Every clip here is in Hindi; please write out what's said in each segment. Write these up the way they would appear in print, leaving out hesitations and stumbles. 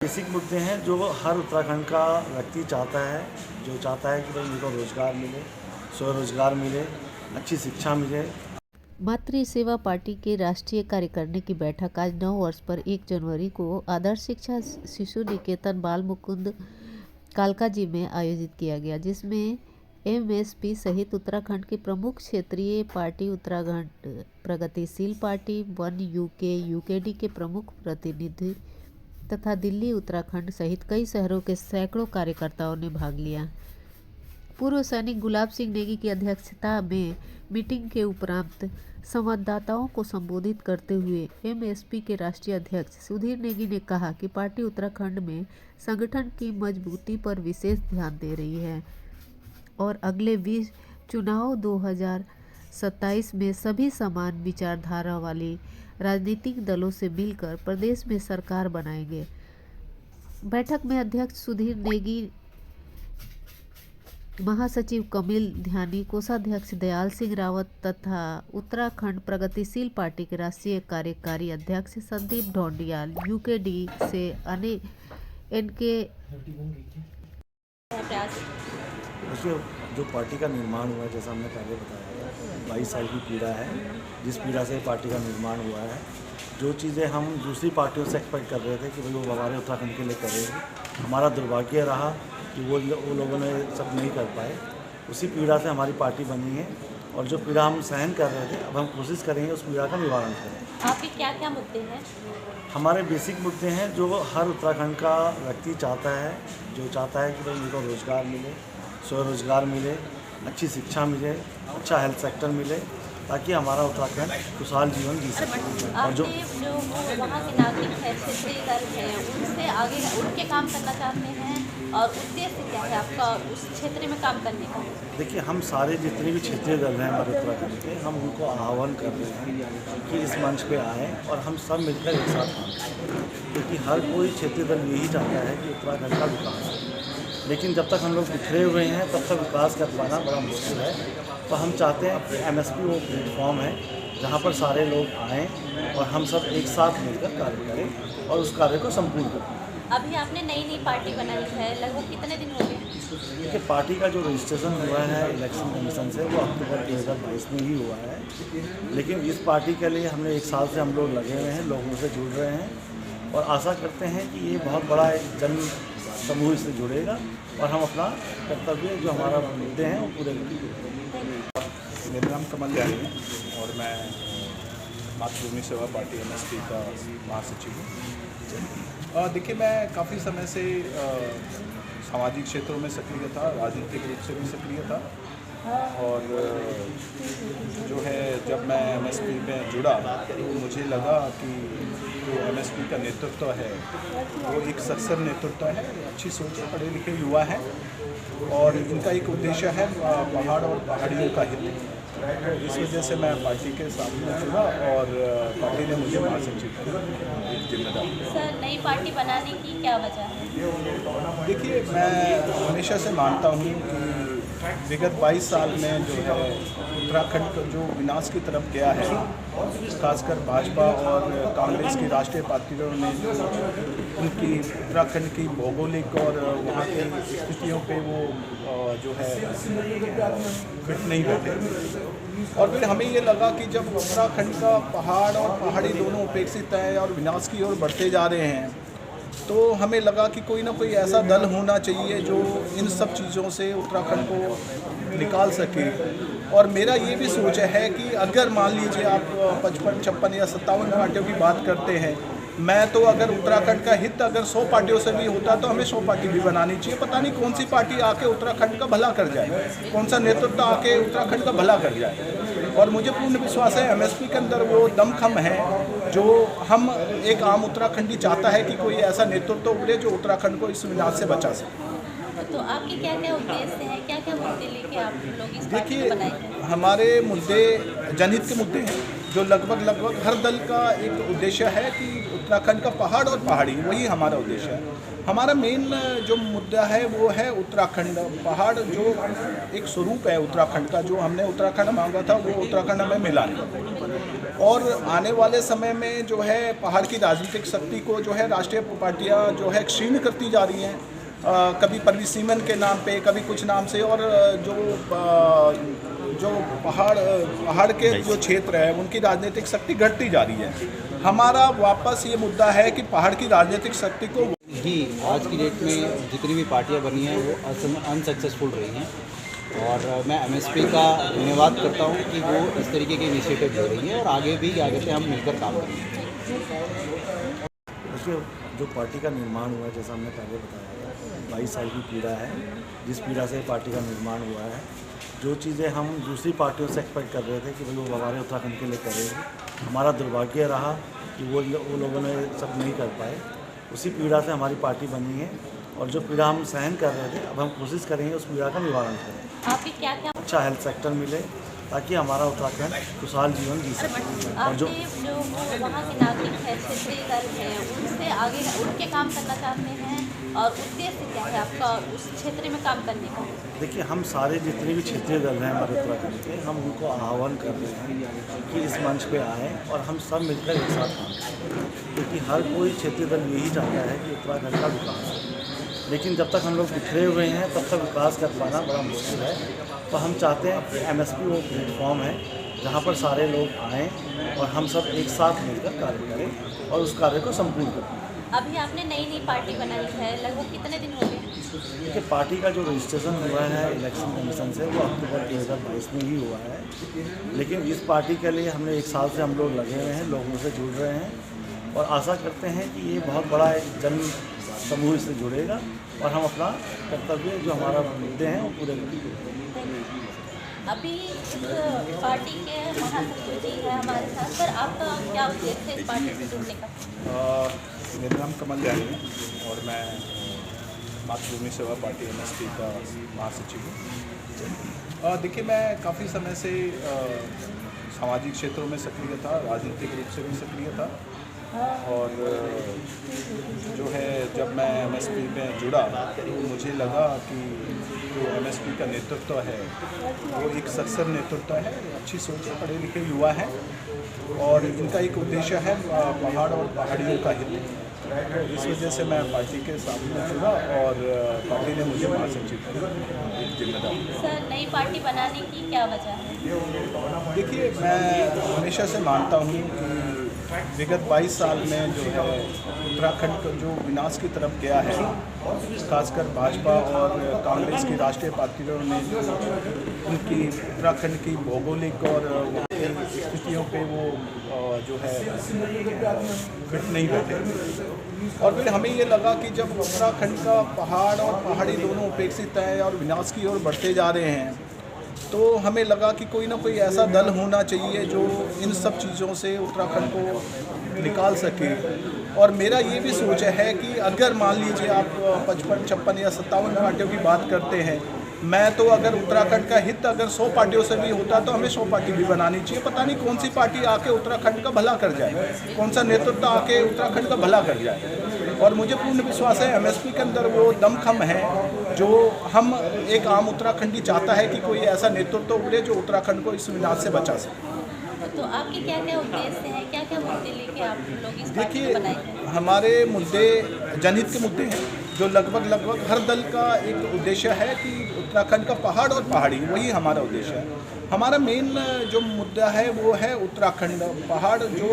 बेसिक मुद्दे हैं जो हर उत्तराखंड का व्यक्ति चाहता है, जो चाहता है कि भाई मेरे को रोज़गार मिले, स्वरोजगार मिले, अच्छी शिक्षा मिले। मातृ सेवा पार्टी के राष्ट्रीय कार्यकारिणी की बैठक आज 9 वर्ष पर 1 जनवरी को आदर्श शिक्षा शिशु निकेतन बाल मुकुंद कालकाजी में आयोजित किया गया, जिसमें एमएसपी सहित उत्तराखंड की प्रमुख क्षेत्रीय पार्टी उत्तराखंड प्रगतिशील पार्टी, वन यूकेडी के प्रमुख प्रतिनिधि तथा दिल्ली उत्तराखंड सहित कई शहरों के सैकड़ों कार्यकर्ताओं ने भाग लिया। पूर्व सैनिक गुलाब सिंह नेगी की अध्यक्षता में मीटिंग के उपरांत संवाददाताओं को संबोधित करते हुए एमएसपी के राष्ट्रीय अध्यक्ष सुधीर नेगी ने कहा कि पार्टी उत्तराखंड में संगठन की मजबूती पर विशेष ध्यान दे रही है और अगले 20 चुनाव 2027 में सभी समान विचारधारा वाले राजनीतिक दलों से मिलकर प्रदेश में सरकार बनाएंगे। बैठक में अध्यक्ष सुधीर नेगी, महासचिव कमिल ध्यानी, कोषाध्यक्ष दयाल सिंह रावत तथा उत्तराखंड प्रगतिशील पार्टी के राष्ट्रीय कार्यकारी अध्यक्ष संदीप ढोंडियाल, यूकेडी से एनके देखिए, जो पार्टी का निर्माण हुआ है, जैसा हमने पहले बताया था, 22 साल की पीड़ा है, जिस पीड़ा से पार्टी का निर्माण हुआ है। जो चीज़ें हम दूसरी पार्टियों से एक्सपेक्ट कर रहे थे कि भाई वो हमारे उत्तराखंड के लिए करेंगे, हमारा दुर्भाग्य रहा कि वो लोगों ने सब नहीं कर पाए। उसी पीड़ा से हमारी पार्टी बनी है और जो पीड़ा हम सहन कर रहे थे, अब हम कोशिश करेंगे उस पीड़ा का निवारण करें। आपके क्या क्या मुद्दे हैं? हमारे बेसिक मुद्दे हैं जो हर उत्तराखंड का व्यक्ति चाहता है, जो चाहता है कि भाई मेरे को रोज़गार मिले, स्वरोजगार मिले, अच्छी शिक्षा मिले, अच्छा हेल्थ सेक्टर मिले, ताकि हमारा उत्तराखंड खुशहाल जीवन जी सके। और जो वहाँ के नागरिक हैं, क्षेत्रीय दल हैं, उनसे आगे उठ के काम करना चाहते हैं और उद्देश्य क्या है आपका उस क्षेत्र में काम करने का? देखिए, हम सारे जितने भी क्षेत्रीय दल हैं हमारे उत्तराखंड के, हम उनको आह्वान कर रहे हैं कि इस मंच पे आएँ और हम सब मिलकर एक साथ काम करें, क्योंकि हर कोई क्षेत्रीय दल यही चाहता है कि उत्तराखंड का विकास हो। लेकिन जब तक हम लोग बिखरे हुए हैं तब तक विकास कर पाना बड़ा मुश्किल है। तो हम चाहते हैं कि एमएसपी वो प्लेटफॉर्म है जहाँ पर सारे लोग आएँ और हम सब एक साथ मिलकर कार्य करें और उस कार्य को संपूर्ण करें। अभी आपने नई पार्टी बनाई है, लगभग कितने दिन हो गए? देखिए, पार्टी का जो रजिस्ट्रेशन हुआ है इलेक्शन कमीशन से, वो अक्टूबर 2022 में ही हुआ है। लेकिन इस पार्टी के लिए हमने 1 साल से हम लोग लगे हुए हैं, लोगों से जुड़ रहे हैं और आशा करते हैं कि ये बहुत बड़ा एक जन समूह इससे जुड़ेगा और हम अपना कर्तव्य जो हमारा मुद्दे हैं वो पूरे करेंगे। मेरा नाम कमल ध्यानी है और मैं मातृभूमि सेवा पार्टी एमएसपी का महासचिव हूँ। देखिए, मैं काफ़ी समय से सामाजिक क्षेत्रों में सक्रिय था, राजनीतिक रूप से भी सक्रिय था और जो है जब मैं एमएसपी में जुड़ा तो मुझे लगा कि जो एमएसपी का नेतृत्व है वो एक सक्षम नेतृत्व है, अच्छी सोच है, पढ़े लिखे युवा हैं और इनका एक उद्देश्य है पहाड़ और पहाड़ियों का हित। इस वजह से मैं पार्टी के सामने जुड़ा और पार्टी ने मुझे महासचिव की जिम्मेदारी। सर, नई पार्टी बनाने की क्या वजह है? देखिए, मैं हमेशा से मानता हूँ कि विगत 22 साल में जो है उत्तराखंड का जो विनाश की तरफ गया है, खासकर भाजपा और कांग्रेस की राष्ट्रीय पार्टियों ने उनकी उत्तराखंड की भौगोलिक और वहाँ की स्थितियों पे वो जो है फिट नहीं बैठे और फिर हमें ये लगा कि जब उत्तराखंड का पहाड़ और पहाड़ी दोनों उपेक्षित हैं और विनाश की ओर बढ़ते जा रहे हैं, तो हमें लगा कि कोई ना कोई ऐसा दल होना चाहिए जो इन सब चीज़ों से उत्तराखंड को निकाल सके। और मेरा ये भी सोच है कि अगर मान लीजिए आप 55, 56 या 57 पार्टियों की बात करते हैं, मैं तो अगर उत्तराखंड का हित अगर 100 पार्टियों से भी होता तो हमें 100 पार्टी भी बनानी चाहिए। पता नहीं कौन सी पार्टी आके उत्तराखंड का भला कर जाए, कौन सा नेतृत्व आके उत्तराखंड का भला कर जाए। और मुझे पूर्ण विश्वास है एमएसपी के अंदर वो दमखम है जो हम एक आम उत्तराखंडी चाहता है कि कोई ऐसा नेतृत्व उभरे जो उत्तराखंड को इस विनाश से बचा सके। तो आपके क्या क्या उद्देश्य हैं, क्या क्या मुद्दे लेके आप लोग इस पार्टी देखिए, को बनाए हैं? हमारे मुद्दे जनहित के मुद्दे हैं जो लगभग हर दल का एक उद्देश्य है कि उत्तराखंड का पहाड़ और पहाड़ी, वही हमारा उद्देश्य है। हमारा मेन जो मुद्दा है वो है उत्तराखंड पहाड़, जो एक स्वरूप है उत्तराखंड का, जो हमने उत्तराखंड मांगा था वो उत्तराखंड हमें मिला नहीं। और आने वाले समय में जो है पहाड़ की राजनीतिक शक्ति को जो है राष्ट्रीय पार्टियां जो है क्षीण करती जा रही हैं, कभी परिसीमन के नाम पे, कभी कुछ नाम से, और जो पहाड़ के जो क्षेत्र है उनकी राजनीतिक शक्ति घटती जा रही है। हमारा वापस ये मुद्दा है कि पहाड़ की राजनीतिक शक्ति को जी आज की डेट में जितनी भी पार्टियां बनी हैं वो अनसक्सेसफुल रही हैं, और मैं एमएसपी का धन्यवाद करता हूं कि वो इस तरीके के इनिशिएटिव ले रही है और आगे से हम मिलकर काम करेंगे। देखिए, जो पार्टी का निर्माण हुआ है, जैसा हमने पहले बताया था, 22 साल की पीड़ा है जिस पीड़ा से पार्टी का निर्माण हुआ है। जो चीज़ें हम दूसरी पार्टियों से एक्सपेक्ट कर रहे थे कि भाई वो हमारे उत्तराखंड के लिए करेंगे, हमारा दुर्भाग्य रहा कि वो लोगों ने सब नहीं कर पाए। उसी पीड़ा से हमारी पार्टी बनी है, और जो पीड़ा हम सहन कर रहे थे, अब हम कोशिश करेंगे उस पीड़ा का निवारण करें। आपके क्या अच्छा हेल्थ सेक्टर मिले ताकि हमारा उत्तराखंड खुशहाल जीवन जी सके। और जो वहाँ के नागरिक हैं, क्षेत्रीय दल हैं, उनसे आगे उनके काम करना चाहते हैं, और उद्देश्य क्या है आपका उस क्षेत्र में काम करने का? देखिए, हम सारे जितने भी क्षेत्रीय दल हैं हमारे उत्तराखंड के, हम उनको आह्वान कर रहे हैं कि इस मंच पे आएँ और हम सब मिलकर एक साथ काम करें, क्योंकि हर कोई क्षेत्रीय दल यही चाहता है कि उत्तराखंड का विकास हो। लेकिन जब तक हम लोग बिखरे हुए हैं तब तक विकास कर पाना बड़ा मुश्किल है। तो हम चाहते हैं कि एमएसपी वो प्लेटफॉर्म है जहाँ पर सारे लोग आएँ और हम सब एक साथ मिलकर कार्य करें और उस कार्य को संपूर्ण करें। अभी आपने नई पार्टी बनाई है, लगभग कितने दिन हो गए? देखिए, पार्टी का जो रजिस्ट्रेशन हुआ है इलेक्शन कमीशन से वो अक्टूबर 2022 में ही हुआ है। लेकिन इस पार्टी के लिए हमने 1 साल से हम लोग लगे हुए हैं, लोगों से जुड़ रहे हैं, और आशा करते हैं कि ये बहुत बड़ा एक जन समूह से जुड़ेगा और हम अपना कर्तव्य जो हमारा मुद्दे हैं वो पूरे करेंगे। अभी इस पार्टी के महासचिव जी है हमारे साथ, पर आपका क्या उद्देश्य है इस पार्टी से जुड़ने का? मेरा नाम कमल जानी है और मैं मातृभूमि सेवा पार्टी एमएसपी का महासचिव हूँ। देखिए, मैं काफ़ी समय से सामाजिक क्षेत्रों में सक्रिय था, राजनीतिक रूप से भी सक्रिय था, और जो है जब मैं एमएसपी में जुड़ा तो मुझे लगा कि जो एमएसपी का नेतृत्व है वो एक सक्षम नेतृत्व है, अच्छी सोच है, पढ़े लिखे युवा हैं, और इनका एक उद्देश्य है पहाड़ और पहाड़ियों का हित। तो इस वजह से मैं पार्टी के साथ में जुड़ा और पार्टी ने मुझे महासचिव की जिम्मेदारी। सर, नई पार्टी बनाने की क्या वजह है? देखिए, मैं हमेशा से मानता हूँ कि विगत 22 साल में जो है उत्तराखंड का जो विनाश की तरफ गया है, खासकर भाजपा और कांग्रेस की राष्ट्रीय पार्टियों ने उनकी उत्तराखंड की भौगोलिक और स्थितियों पे वो जो है फिट नहीं बैठे। और फिर हमें ये लगा कि जब उत्तराखंड का पहाड़ और पहाड़ी दोनों उपेक्षित हैं और विनाश की ओर बढ़ते जा रहे हैं, तो हमें लगा कि कोई ना कोई ऐसा दल होना चाहिए जो इन सब चीज़ों से उत्तराखंड को निकाल सके। और मेरा ये भी सोच है कि अगर मान लीजिए आप 55, 56 या 57 पार्टियों की बात करते हैं, मैं तो अगर उत्तराखंड का हित अगर 100 पार्टियों से भी होता तो हमें 100 पार्टी भी बनानी चाहिए। पता नहीं कौन सी पार्टी आके उत्तराखंड का भला कर जाए, कौन सा नेतृत्व आके उत्तराखंड का भला कर जाए। और मुझे पूर्ण विश्वास है एमएसपी के अंदर वो दमखम है जो हम एक आम उत्तराखंडी चाहता है कि कोई ऐसा नेतृत्व उभरे जो उत्तराखंड को इस विनाश से बचा सके। तो आपके क्या क्या उद्देश्य हैं, क्या क्या मुद्दे लेके आप लोग इस पार्टी को देखिए, बनाए हैं? हमारे मुद्दे जनहित के मुद्दे हैं, जो लगभग हर दल का एक उद्देश्य है कि उत्तराखंड का पहाड़ और पहाड़ी, वही हमारा उद्देश्य है। हमारा मेन जो मुद्दा है वो है उत्तराखंड पहाड़, जो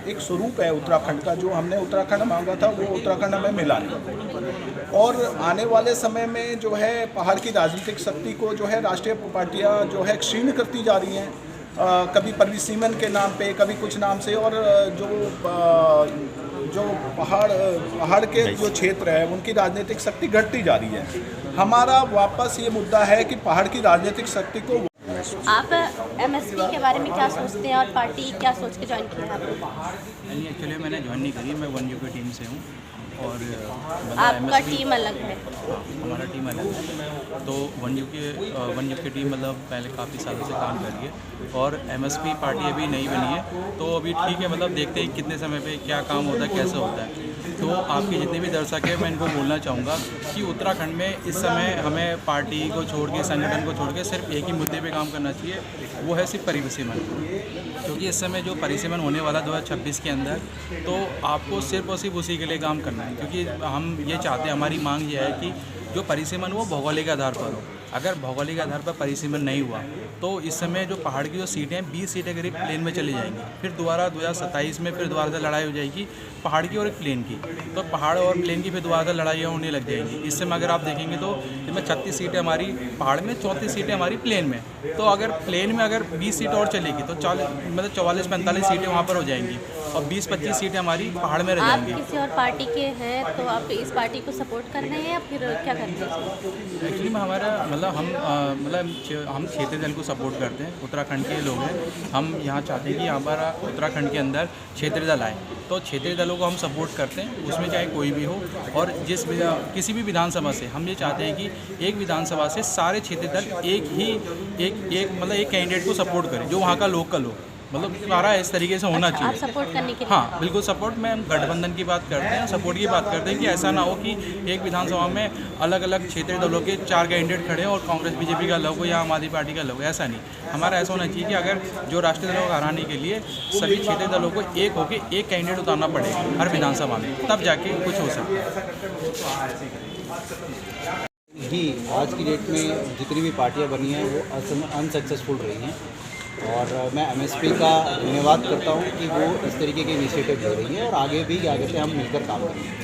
एक स्वरूप है उत्तराखंड का, जो हमने उत्तराखंड मांगा था वो उत्तराखंड हमें मिला नहीं। और आने वाले समय में जो है पहाड़ की राजनीतिक शक्ति को जो है राष्ट्रीय पार्टियां जो है क्षीण करती जा रही हैं, कभी परिसीमन के नाम पे, कभी कुछ नाम से, और जो पहाड़ के जो क्षेत्र है उनकी राजनीतिक शक्ति घटती जा रही है। हमारा वापस ये मुद्दा है कि पहाड़ की राजनीतिक शक्ति को आप एमएसपी के बारे में क्या सोचते हैं और पार्टी क्या सोच के ज्वाइन किया है आपने? एक्चुअली मैंने ज्वाइन नहीं करी, मैं 1U की टीम से हूँ, और आपका टीम अलग है? हमारा टीम अलग है। तो 1U की टीम मतलब पहले काफ़ी सालों से काम कर रही है, और एमएसपी पार्टी अभी नई बनी है, तो अभी ठीक है, मतलब देखते हैं कितने समय पे क्या काम होता है, कैसे होता है। तो आपके जितने भी दर्शक हैं मैं इनको बोलना चाहूँगा कि उत्तराखंड में इस समय हमें पार्टी को छोड़ के, संगठन को छोड़ के सिर्फ एक ही मुद्दे पे काम करना चाहिए, वो है सिर्फ परिसीमन। क्योंकि इस समय जो परिसीमन होने वाला 2026 के अंदर, तो आपको सिर्फ और सिर्फ उसी के लिए काम करना है। क्योंकि हम ये चाहते हैं, हमारी मांग ये है कि जो परिसीमन वो भौगोलिक आधार पर हो। अगर भौगोलिक आधार पर परिसीमन नहीं हुआ तो इस समय जो पहाड़ की जो सीटें हैं 20 सीटें करीब प्लेन में चली जाएंगी। फिर दोबारा 2027 में फिर दोबारा से लड़ाई हो जाएगी पहाड़ की और एक प्लेन की। तो पहाड़ और प्लेन की फिर दोबारा से लड़ाइयाँ होने लग जाएंगी। इस समय अगर आप देखेंगे तो इसमें 36 सीटें हमारी पहाड़ में, 34 सीटें हमारी प्लेन में। तो अगर प्लेन में अगर 20 सीट और चलेगी तो 44-45 सीटें वहाँ पर हो जाएंगी और 20-25 सीटें हमारी पहाड़ में रह आप जाएंगी। किसी और पार्टी के हैं तो आप इस पार्टी को सपोर्ट कर रहे हैं या फिर क्या करते हैं? एक्चुअली में हमारा हम क्षेत्रीय दल को सपोर्ट करते हैं। उत्तराखंड के लोग हैं, हम यहाँ चाहते हैं कि हमारा उत्तराखंड के अंदर क्षेत्रीय दल आए। तो क्षेत्रीय दलों को हम सपोर्ट करते हैं, उसमें चाहे कोई भी हो। और किसी भी विधानसभा से हम ये चाहते हैं कि एक विधानसभा से सारे क्षेत्रीय दल एक कैंडिडेट को सपोर्ट करें जो वहाँ का लोकल हो। मतलब सारा इस तरीके से होना आप चाहिए। सपोर्ट करने के लिए? हाँ बिल्कुल सपोर्ट में हम गठबंधन की बात करते हैं, सपोर्ट की बात करते हैं कि ऐसा ना हो कि एक विधानसभा में अलग अलग क्षेत्रीय दलों के 4 कैंडिडेट खड़े हैं और कांग्रेस बीजेपी का लोग या आम आदमी पार्टी का लोग। ऐसा नहीं, हमारा ऐसा होना चाहिए कि अगर जो राष्ट्रीय दलों को हराने के लिए सभी क्षेत्रीय दलों को एक होकर एक कैंडिडेट उतारना पड़ेगा हर विधानसभा में, तब जाके कुछ हो सकता है। ही आज की डेट में जितनी भी पार्टियां बनी हैं वो अनसक्सेसफुल रही हैं और मैं एमएसपी का धन्यवाद करता हूं कि वो इस तरीके के इनिशिएटिव ले रही है और आगे भी आगे से हम मिलकर काम करेंगे।